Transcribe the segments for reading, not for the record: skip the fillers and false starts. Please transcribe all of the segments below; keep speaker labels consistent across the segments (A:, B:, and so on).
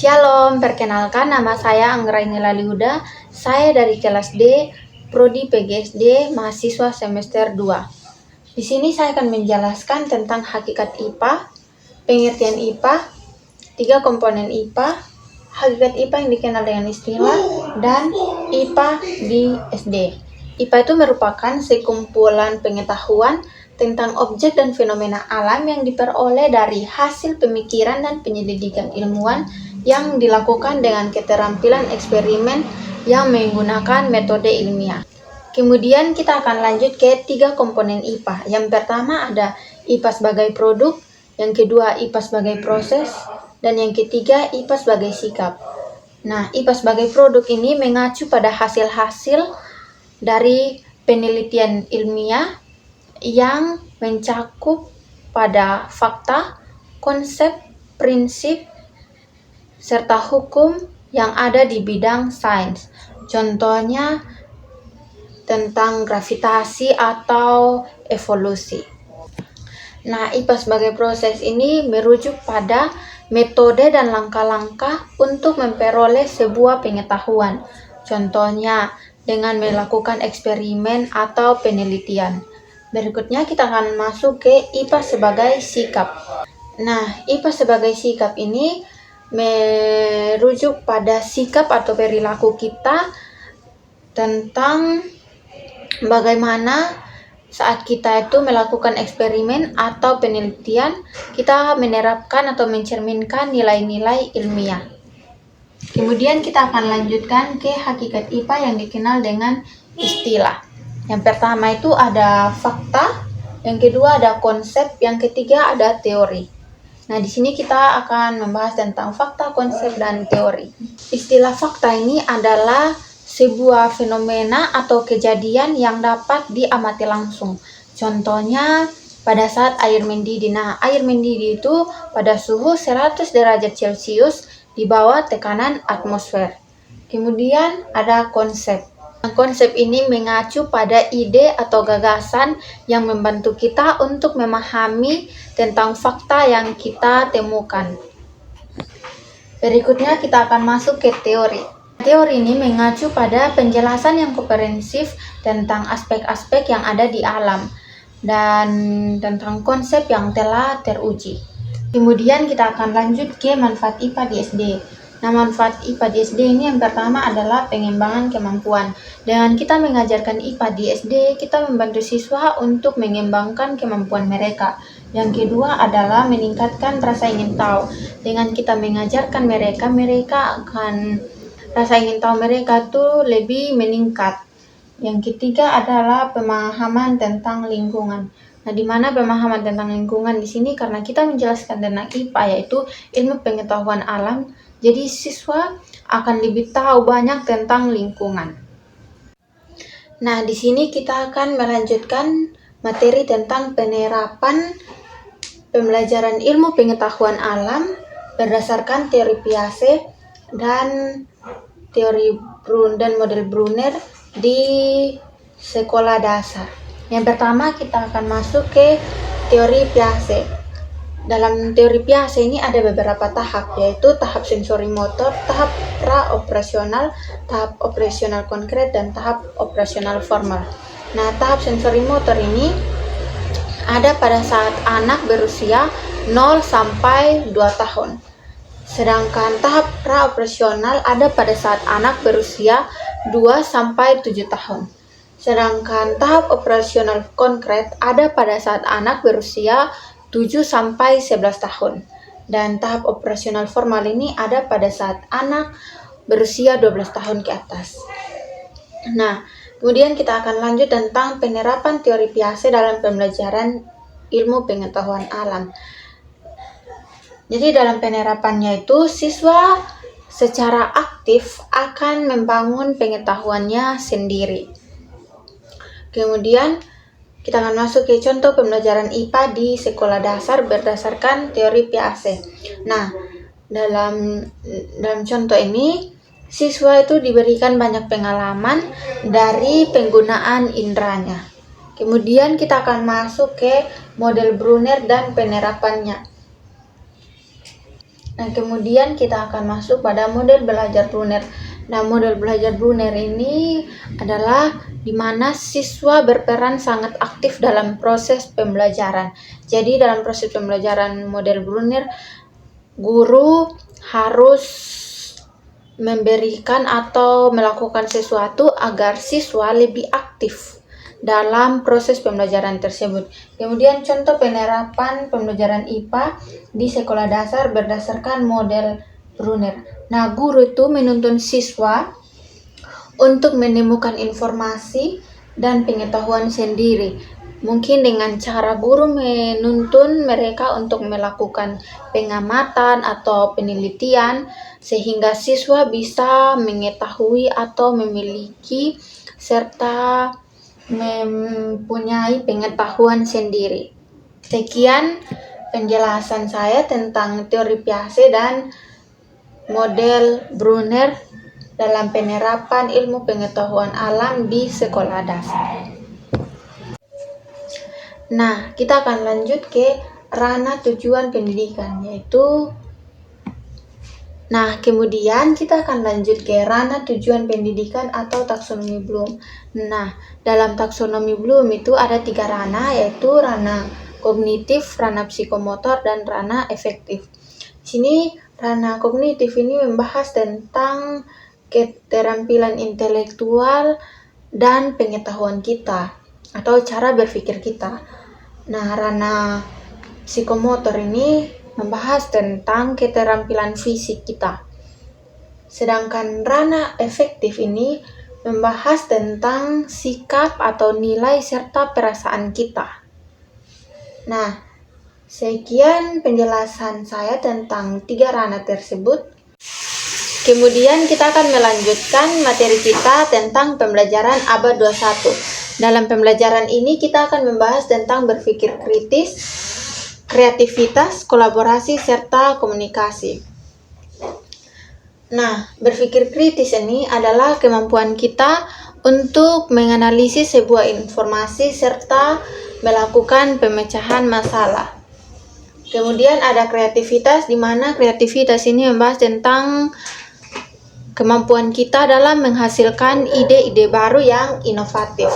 A: Shalom, perkenalkan nama saya Anggraini Lalihuda. Saya dari kelas D, Prodi PGSD, mahasiswa semester 2. Di sini saya akan menjelaskan tentang hakikat IPA, pengertian IPA, 3 komponen IPA, hakikat IPA yang dikenal dengan istilah, dan IPA di SD. IPA itu merupakan sekumpulan pengetahuan tentang objek dan fenomena alam yang diperoleh dari hasil pemikiran dan penyelidikan ilmuwan yang dilakukan dengan keterampilan eksperimen yang menggunakan metode ilmiah. Kemudian kita akan lanjut ke 3 komponen IPA. Yang pertama ada IPA sebagai produk, yang kedua IPA sebagai proses, dan yang ketiga IPA sebagai sikap. Nah, IPA sebagai produk ini mengacu pada hasil-hasil dari penelitian ilmiah yang mencakup pada fakta, konsep, prinsip, serta hukum yang ada di bidang sains. Contohnya tentang gravitasi atau evolusi. Nah, IPA sebagai proses ini merujuk pada metode dan langkah-langkah untuk memperoleh sebuah pengetahuan. Contohnya dengan melakukan eksperimen atau penelitian. Berikutnya kita akan masuk ke IPA sebagai sikap. Nah, IPA sebagai sikap ini merujuk pada sikap atau perilaku kita tentang bagaimana saat kita itu melakukan eksperimen atau penelitian, kita menerapkan atau mencerminkan nilai-nilai ilmiah. Kemudian kita akan lanjutkan ke hakikat IPA yang dikenal dengan istilah. Yang pertama itu ada fakta, yang kedua ada konsep, yang ketiga ada teori. Nah, di sini kita akan membahas tentang fakta, konsep, dan teori. Istilah fakta ini adalah sebuah fenomena atau kejadian yang dapat diamati langsung. Contohnya pada saat air mendidih. Nah, air mendidih itu pada suhu 100 derajat Celcius di bawah tekanan atmosfer. Kemudian ada konsep. Konsep ini mengacu pada ide atau gagasan yang membantu kita untuk memahami tentang fakta yang kita temukan. Berikutnya kita akan masuk ke teori. Teori ini mengacu pada penjelasan yang komprehensif tentang aspek-aspek yang ada di alam dan tentang konsep yang telah teruji. Kemudian kita akan lanjut ke manfaat IPA di SD. Nah, manfaat IPA di SD ini yang pertama adalah pengembangan kemampuan. Dengan kita mengajarkan IPA di SD, kita membantu siswa untuk mengembangkan kemampuan mereka. Yang kedua adalah meningkatkan rasa ingin tahu. Dengan kita mengajarkan mereka akan rasa ingin tahu mereka tuh lebih meningkat. Yang ketiga adalah pemahaman tentang lingkungan. Nah, di mana pemahaman tentang lingkungan di sini karena kita menjelaskan tentang IPA yaitu ilmu pengetahuan alam. Jadi siswa akan lebih tahu banyak tentang lingkungan. Nah, di sini kita akan melanjutkan materi tentang penerapan pembelajaran ilmu pengetahuan alam berdasarkan teori Piaget dan teori dan model Brunner di sekolah dasar. Yang pertama kita akan masuk ke teori Piaget. Dalam teori Piaget ini ada beberapa tahap, yaitu tahap sensori motor, tahap pra-operasional, tahap operasional konkret, dan tahap operasional formal. Nah, tahap sensori motor ini ada pada saat anak berusia 0 sampai 2 tahun. Sedangkan tahap pra-operasional ada pada saat anak berusia 2 sampai 7 tahun. Sedangkan tahap operasional konkret ada pada saat anak berusia 7 sampai 11 tahun. Dan tahap operasional formal ini ada pada saat anak berusia 12 tahun ke atas. Nah, kemudian kita akan lanjut tentang penerapan teori Piaget dalam pembelajaran ilmu pengetahuan alam. Jadi dalam penerapannya itu siswa secara aktif akan membangun pengetahuannya sendiri. Kemudian kita akan masuk ke contoh pembelajaran IPA di sekolah dasar berdasarkan teori Piaget. Nah, dalam contoh ini siswa itu diberikan banyak pengalaman dari penggunaan inderanya. Kemudian kita akan masuk ke model Brunner dan penerapannya. Nah, kemudian kita akan masuk pada model belajar Brunner. Nah, model belajar Brunner ini adalah di mana siswa berperan sangat aktif dalam proses pembelajaran. Jadi, dalam proses pembelajaran model Brunner, guru harus memberikan atau melakukan sesuatu agar siswa lebih aktif dalam proses pembelajaran tersebut. Kemudian contoh penerapan pembelajaran IPA di sekolah dasar berdasarkan model Brunner. Nah, guru itu menuntun siswa untuk menemukan informasi dan pengetahuan sendiri. Mungkin dengan cara guru menuntun mereka untuk melakukan pengamatan atau penelitian sehingga siswa bisa mengetahui atau memiliki serta mempunyai pengetahuan sendiri. Sekian penjelasan saya tentang teori Piaget dan model Brunner dalam penerapan ilmu pengetahuan alam di sekolah dasar. Nah, kita akan lanjut ke ranah tujuan pendidikan, yaitu kemudian kita akan lanjut ke ranah tujuan pendidikan atau taksonomi Bloom. Nah, dalam taksonomi Bloom itu ada 3 ranah, yaitu ranah kognitif, ranah psikomotor, dan ranah efektif. Di sini ranah kognitif ini membahas tentang keterampilan intelektual dan pengetahuan kita atau cara berpikir kita. Nah, ranah psikomotor ini membahas tentang keterampilan fisik kita. Sedangkan ranah efektif ini membahas tentang sikap atau nilai serta perasaan kita. Nah, sekian penjelasan saya tentang 3 ranah tersebut. Kemudian kita akan melanjutkan materi kita tentang pembelajaran abad 21. Dalam pembelajaran ini kita akan membahas tentang berpikir kritis, kreativitas, kolaborasi, serta komunikasi. Nah, berpikir kritis ini adalah kemampuan kita untuk menganalisis sebuah informasi serta melakukan pemecahan masalah. Kemudian ada kreativitas, di mana kreativitas ini membahas tentang kemampuan kita dalam menghasilkan ide-ide baru yang inovatif.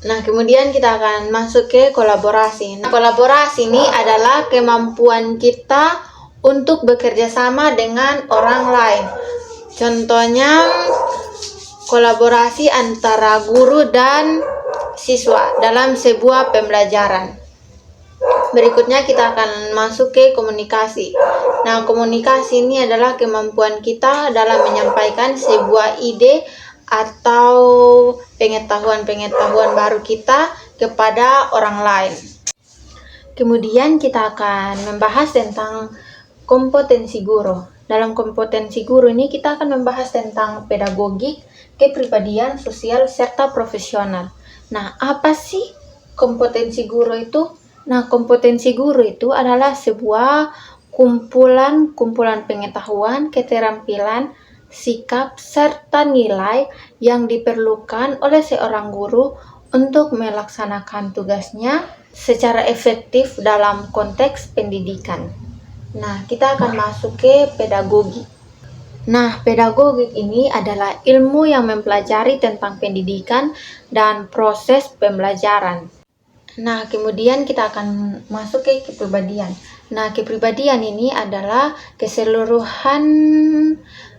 A: Nah, kemudian kita akan masuk ke kolaborasi. Nah, kolaborasi ini adalah kemampuan kita untuk bekerja sama dengan orang lain. Contohnya, kolaborasi antara guru dan siswa dalam sebuah pembelajaran. Berikutnya kita akan masuk ke komunikasi. Nah, komunikasi ini adalah kemampuan kita dalam menyampaikan sebuah ide atau pengetahuan-pengetahuan baru kita kepada orang lain. Kemudian kita akan membahas tentang kompetensi guru. Dalam kompetensi guru ini kita akan membahas tentang pedagogik, kepribadian, sosial, serta profesional. Nah, apa sih kompetensi guru itu? Nah, kompetensi guru itu adalah sebuah kumpulan pengetahuan, keterampilan, sikap, serta nilai yang diperlukan oleh seorang guru untuk melaksanakan tugasnya secara efektif dalam konteks pendidikan. Nah, kita akan masuk ke pedagogi. Nah, pedagogik ini adalah ilmu yang mempelajari tentang pendidikan dan proses pembelajaran. Nah, kemudian kita akan masuk ke kepribadian. Nah, kepribadian ini adalah keseluruhan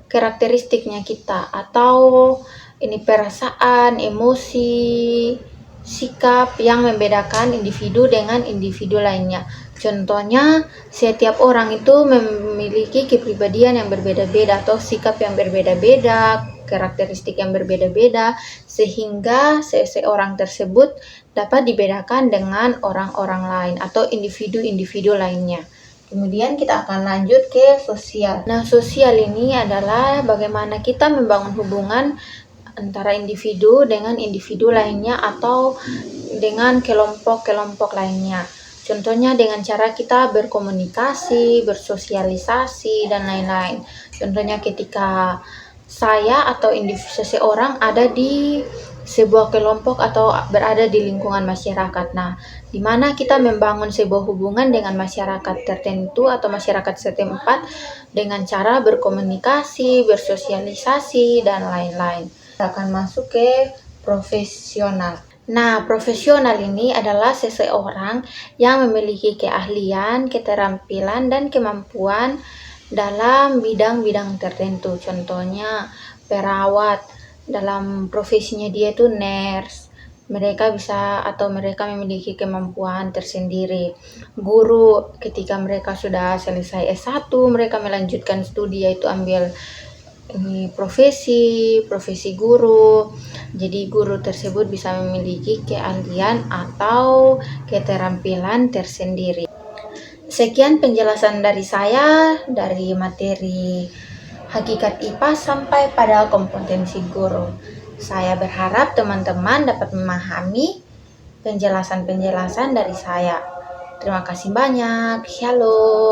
A: karakteristiknya kita, atau ini perasaan, emosi, sikap yang membedakan individu dengan individu lainnya. Contohnya, setiap orang itu memiliki kepribadian yang berbeda-beda atau sikap yang berbeda-beda, karakteristik yang berbeda-beda, sehingga seseorang tersebut dapat dibedakan dengan orang-orang lain atau individu-individu lainnya. Kemudian kita akan lanjut ke sosial. Nah, sosial ini adalah bagaimana kita membangun hubungan antara individu dengan individu lainnya atau dengan kelompok-kelompok lainnya. Contohnya dengan cara kita berkomunikasi, bersosialisasi, dan lain-lain. Contohnya ketika saya atau seseorang ada di sebuah kelompok atau berada di lingkungan masyarakat. Nah, di mana kita membangun sebuah hubungan dengan masyarakat tertentu atau masyarakat setempat dengan cara berkomunikasi, bersosialisasi, dan lain-lain. Kita akan masuk ke profesional. Nah, profesional ini adalah seseorang yang memiliki keahlian, keterampilan, dan kemampuan dalam bidang-bidang tertentu. Contohnya, perawat, dalam profesinya dia itu nurse. Mereka memiliki kemampuan tersendiri. Guru, ketika mereka sudah selesai S1, mereka melanjutkan studi yaitu ambil profesi guru. Jadi guru tersebut bisa memiliki keahlian atau keterampilan tersendiri. Sekian penjelasan dari saya dari materi hakikat IPA sampai pada kompetensi guru. Saya berharap teman-teman dapat memahami penjelasan-penjelasan dari saya. Terima kasih banyak. Shalom.